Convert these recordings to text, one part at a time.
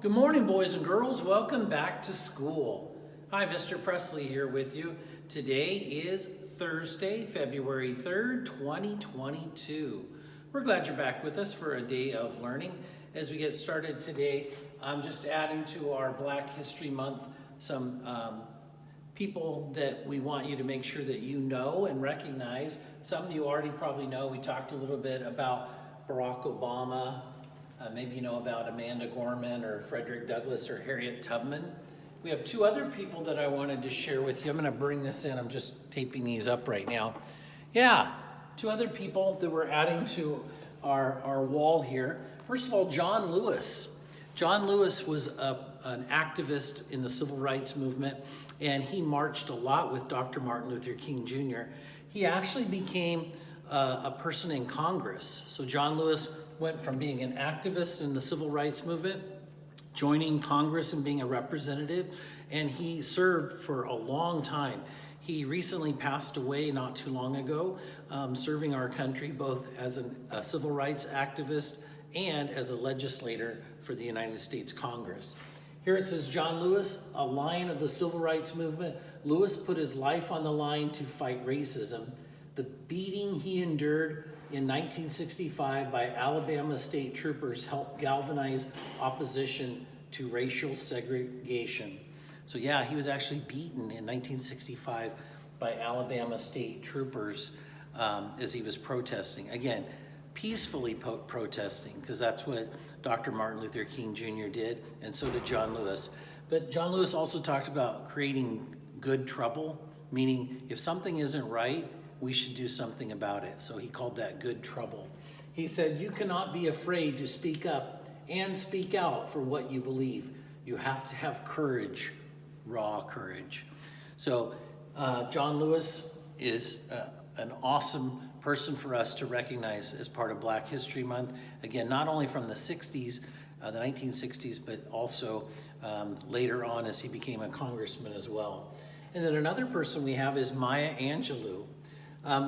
Good morning, boys and girls. Welcome back to school. Hi, Mr. Presley here with you. Today is Thursday, February 3rd, 2022. We're glad you're back with us for a day of learning. As we get started today, I'm just adding to our Black History Month some people that we want you to make sure that you know and recognize. Some of you already probably know. We talked a little bit about Barack Obama. Maybe you know about Amanda Gorman or Frederick Douglass or Harriet Tubman. We have two other people that I wanted to share with you. I'm going to bring this in. I'm just taping these up right now. Yeah, two other people that we're adding to our wall here. First of all, John Lewis. John Lewis was an activist in the civil rights movement, and he marched a lot with Dr. Martin Luther King Jr. He actually became a person in Congress. So John Lewis went from being an activist in the civil rights movement, joining Congress and being a representative, and he served for a long time. He recently passed away not too long ago, serving our country both as a civil rights activist and as a legislator for the United States Congress. Here it says, John Lewis, a lion of the civil rights movement. Lewis put his life on the line to fight racism. The beating he endured in 1965 by Alabama state troopers helped galvanize opposition to racial segregation. So yeah, he was actually beaten in 1965 by Alabama state troopers as he was protesting. Again, peacefully protesting, because that's what Dr. Martin Luther King Jr. did, and so did John Lewis. But John Lewis also talked about creating good trouble, meaning if something isn't right, we should do something about it. So he called that good trouble. He said, you cannot be afraid to speak up and speak out for what you believe. You have to have courage, raw courage. So John Lewis is an awesome person for us to recognize as part of Black History Month. Again, not only from the 60s, the 1960s, but also later on as he became a congressman as well. And then another person we have is Maya Angelou.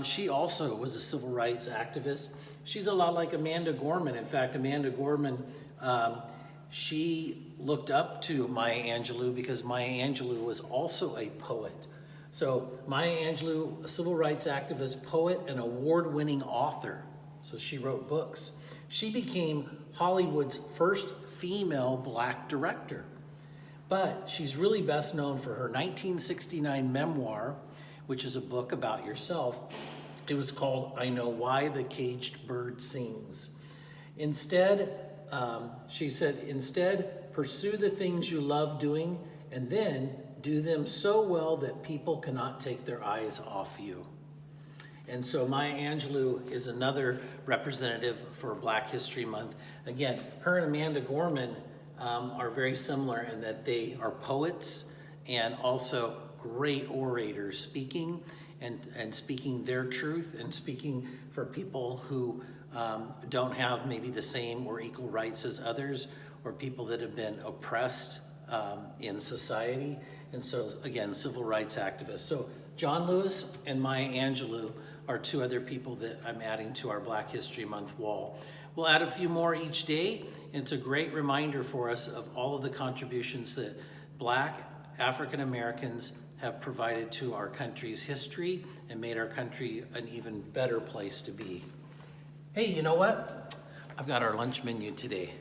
She also was a civil rights activist. She's a lot like Amanda Gorman. In fact, Amanda Gorman, she looked up to Maya Angelou because Maya Angelou was also a poet. So Maya Angelou, a civil rights activist, poet, and award-winning author. So she wrote books. She became Hollywood's first female Black director. But she's really best known for her 1969 memoir, which is a book about yourself. It was called I Know Why the Caged Bird Sings. Instead, she said, instead, pursue the things you love doing and then do them so well that people cannot take their eyes off you. And so Maya Angelou is another representative for Black History Month. Again, her and Amanda Gorman are very similar in that they are poets and also great orators, speaking and speaking their truth and speaking for people who don't have maybe the same or equal rights as others, or people that have been oppressed in society. And so again, civil rights activists. So John Lewis and Maya Angelou are two other people that I'm adding to our Black History Month wall. We'll add a few more each day. It's a great reminder for us of all of the contributions that Black African Americans have provided to our country's history and made our country an even better place to be. Hey, you know what? I've got our lunch menu today.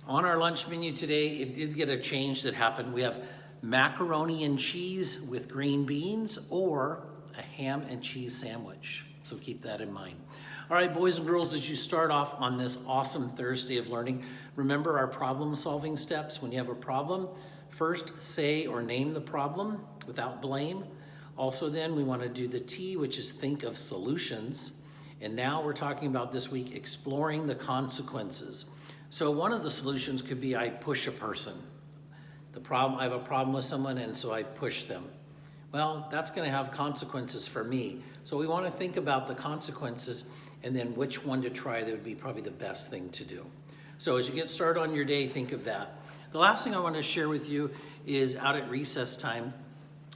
On our lunch menu today, it did get a change that happened. We have macaroni and cheese with green beans or a ham and cheese sandwich. So keep that in mind. All right, boys and girls, as you start off on this awesome Thursday of learning, remember our problem-solving steps. When you have a problem, first say or name the problem without blame. Also then we want to do the T, which is think of solutions. And now we're talking about this week exploring the consequences. So one of the solutions could be I push a person. I have a problem with someone and so I push them. Well, that's going to have consequences for me. So we want to think about the consequences and then which one to try that would be probably the best thing to do. So as you get started on your day, think of that. The last thing I want to share with you is out at recess time,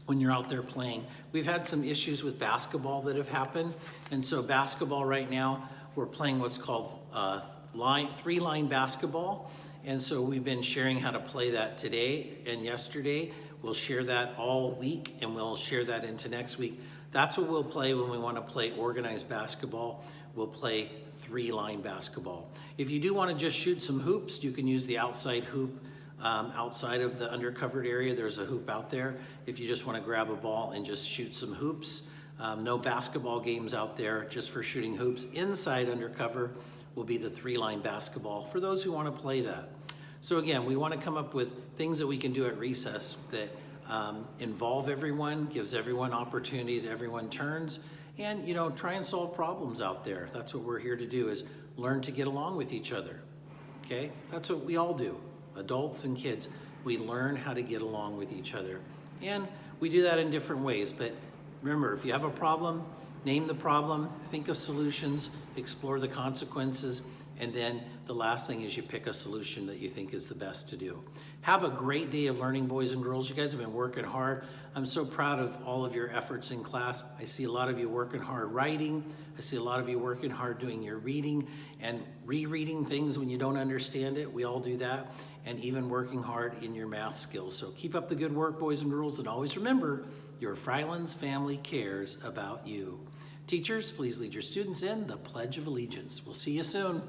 when you're out there playing. We've had some issues with basketball that have happened. And so basketball right now, we're playing what's called three-line basketball. And so we've been sharing how to play that today and yesterday. We'll share that all week, and we'll share that into next week. That's what we'll play when we want to play organized basketball. We'll play 3-line basketball. If you do want to just shoot some hoops, you can use the outside hoop. Outside of the undercovered area, there's a hoop out there. If you just want to grab a ball and just shoot some hoops. No basketball games out there, just for shooting hoops. Inside undercover will be the 3-line basketball for those who want to play that. So again, we want to come up with things that we can do at recess that involve everyone, gives everyone opportunities, everyone turns, and try and solve problems out there. That's what we're here to do, is learn to get along with each other. Okay? That's what we all do. Adults and kids, we learn how to get along with each other. And we do that in different ways, but remember, if you have a problem, name the problem, think of solutions, explore the consequences, and then the last thing is you pick a solution that you think is the best to do. Have a great day of learning, boys and girls. You guys have been working hard. I'm so proud of all of your efforts in class. I see a lot of you working hard writing. I see a lot of you working hard doing your reading and rereading things when you don't understand it. We all do that. And even working hard in your math skills. So keep up the good work, boys and girls, and always remember, your Freiland's family cares about you. Teachers, please lead your students in the Pledge of Allegiance. We'll see you soon.